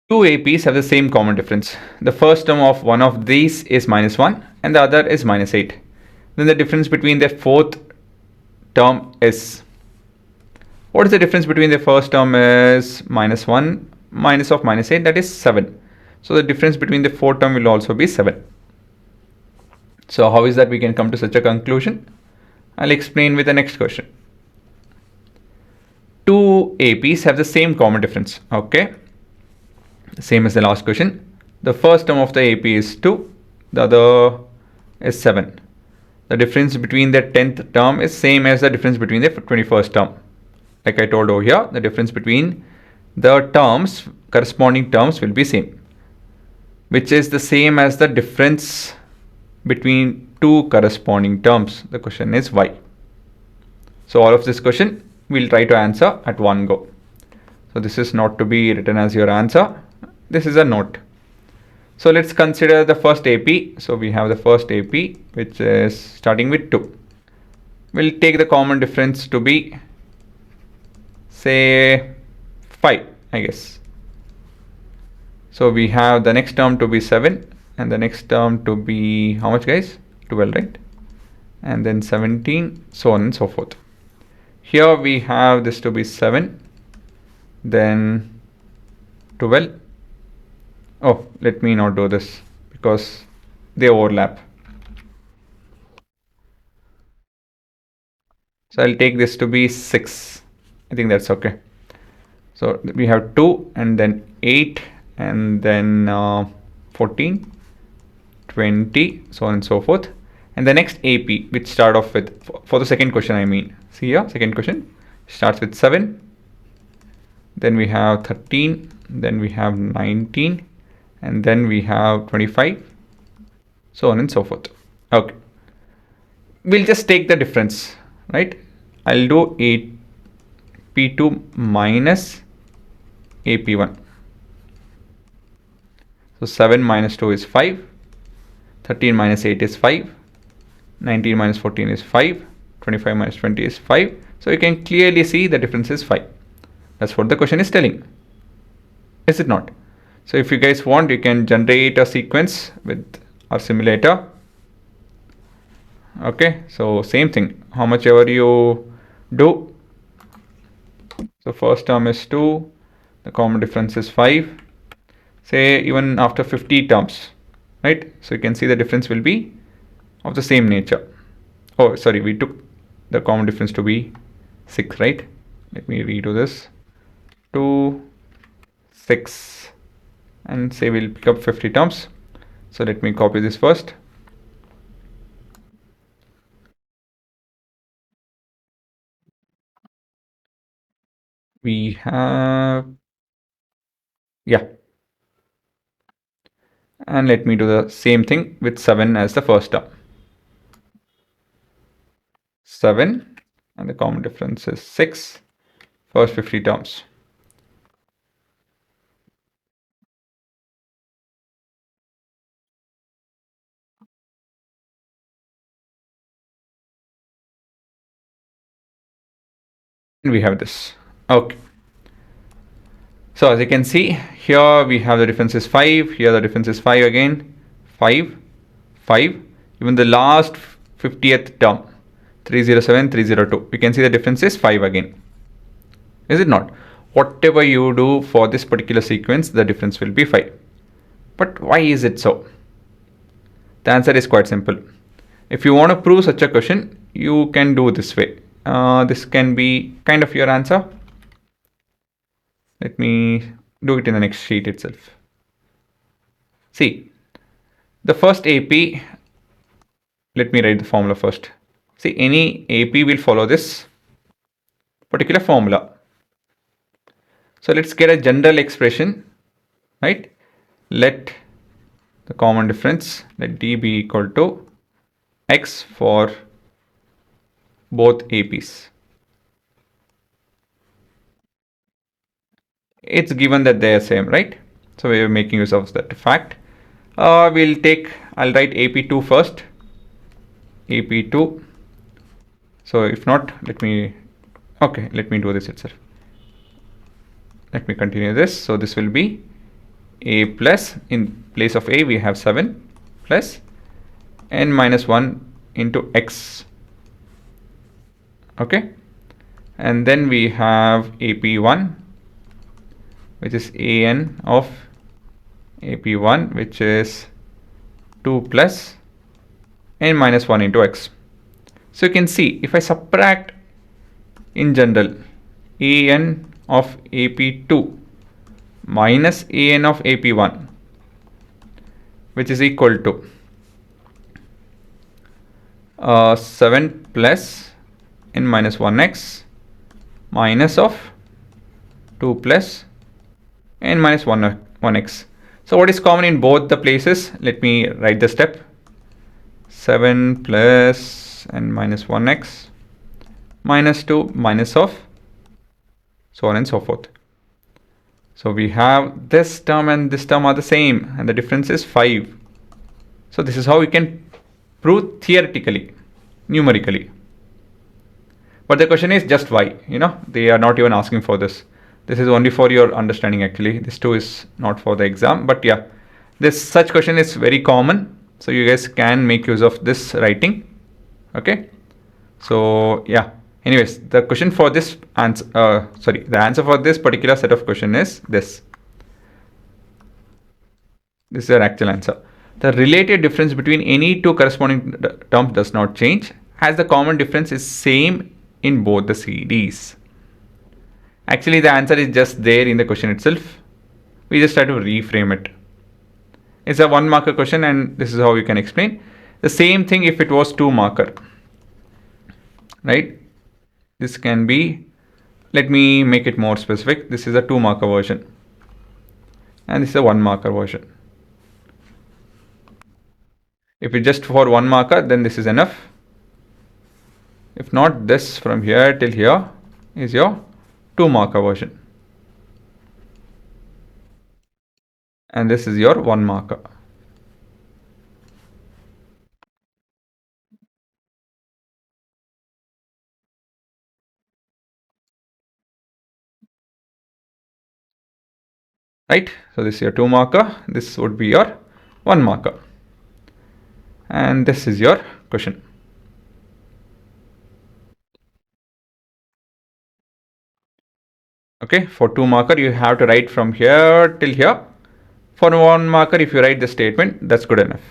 Two APs have the same common difference. The first term of one of these is -1 and the other is -8. Then the difference between the fourth term is, what is the difference between the first term is -1 minus of -8, that is 7. So the difference between the fourth term will also be 7. So how is that we can come to such a conclusion? I'll explain with the next question. Two APs have the same common difference. Okay. Same as the last question. The first term of the AP is 2. The other is 7. The difference between the 10th term is same as the difference between the 21st term. Like I told over here, the difference between the terms, corresponding terms will be same, which is the same as the difference between two corresponding terms. The question is why. So all of this question we'll try to answer at one go. So this is not to be written as your answer. This is a note. So let's consider the first AP. So we have the first AP, which is starting with 2. We'll take the common difference to be, say, 5, I guess. So we have the next term to be 7 and the next term to be how much, guys? 12, right? And then 17, so on and so forth. Here we have this to be 7, then 12. Oh, let me not do this because they overlap. So I'll take this to be 6. I think that's okay. So we have 2 and then 8 and then 14, 20, so on and so forth. And the next AP, which start off with, for the second question, I mean, see here, second question starts with 7. Then we have 13, then we have 19, and then we have 25, so on and so forth. Okay. We'll just take the difference, right? I'll do AP2 minus AP1. So 7 minus 2 is 5, 13 minus 8 is 5, 19 minus 14 is 5, 25 minus 20 is 5. So you can clearly see the difference is 5. That's what the question is telling. Is it not? So if you guys want, you can generate a sequence with our simulator. Okay, so same thing, how much ever you do. So first term is 2, the common difference is 5. Say even after 50 terms, right? So you can see the difference will be of the same nature. Oh, sorry, we took the common difference to be 6, right? Let me redo this. 2, 6, and say we'll pick up 50 terms. So let me copy this first. We have, yeah. And let me do the same thing with 7 as the first term. 7 and the common difference is 6, first 50 terms. And we have this. Okay. So as you can see, here we have the difference is 5, here the difference is 5 again, 5, 5, even the last 50th term, 307, 302, we can see the difference is 5 again. Is it not? Whatever you do for this particular sequence, the difference will be 5. But why is it so? The answer is quite simple. If you want to prove such a question, you can do this way. This can be kind of your answer. Let me do it in the next sheet itself. See, the first AP, let me write the formula first. See, any AP will follow this particular formula. So let's get a general expression, right? Let the common difference, let D be equal to X for both APs. It's given that they are same, right? So we are making use of that fact. I'll write AP2 first. AP2. So if not, let me do this itself. Let me continue this. So this will be a plus, in place of a we have 7 plus n minus 1 into x. Okay, and then we have ap1, which is an of ap1, which is 2 plus n minus 1 into x. So you can see, if I subtract in general an of ap2 minus an of ap1, which is equal to 7 plus n minus 1x minus of 2 plus n minus 1x. So what is common in both the places? Let me write the step. 7 plus n minus 1x minus 2 minus of so on and so forth. So we have this term and this term are the same, and the difference is 5. So this is how we can prove theoretically, numerically. But the question is just why, they are not even asking for this. This is only for your understanding actually. This too is not for the exam, but yeah, this such question is very common. So you guys can make use of this writing. Okay. So yeah, anyways, the question for this answer, the answer for this particular set of question is this. This is your actual answer. The related difference between any two corresponding terms does not change, as the common difference is same in both the CDs. Actually, the answer is just there in the question itself. We just have to reframe it. It's a 1 marker question, and this is how you can explain. The same thing if it was 2 marker. Right? This can be, let me make it more specific. This is a 2 marker version. And this is a 1 marker version. If it's just for 1 marker, then this is enough. If not, this from here till here is your 2 marker version. And this is your 1 marker. Right? So this is your 2 marker. This would be your 1 marker. And this is your question. Okay, for 2 marker, you have to write from here till here. For 1 marker, if you write the statement, that's good enough.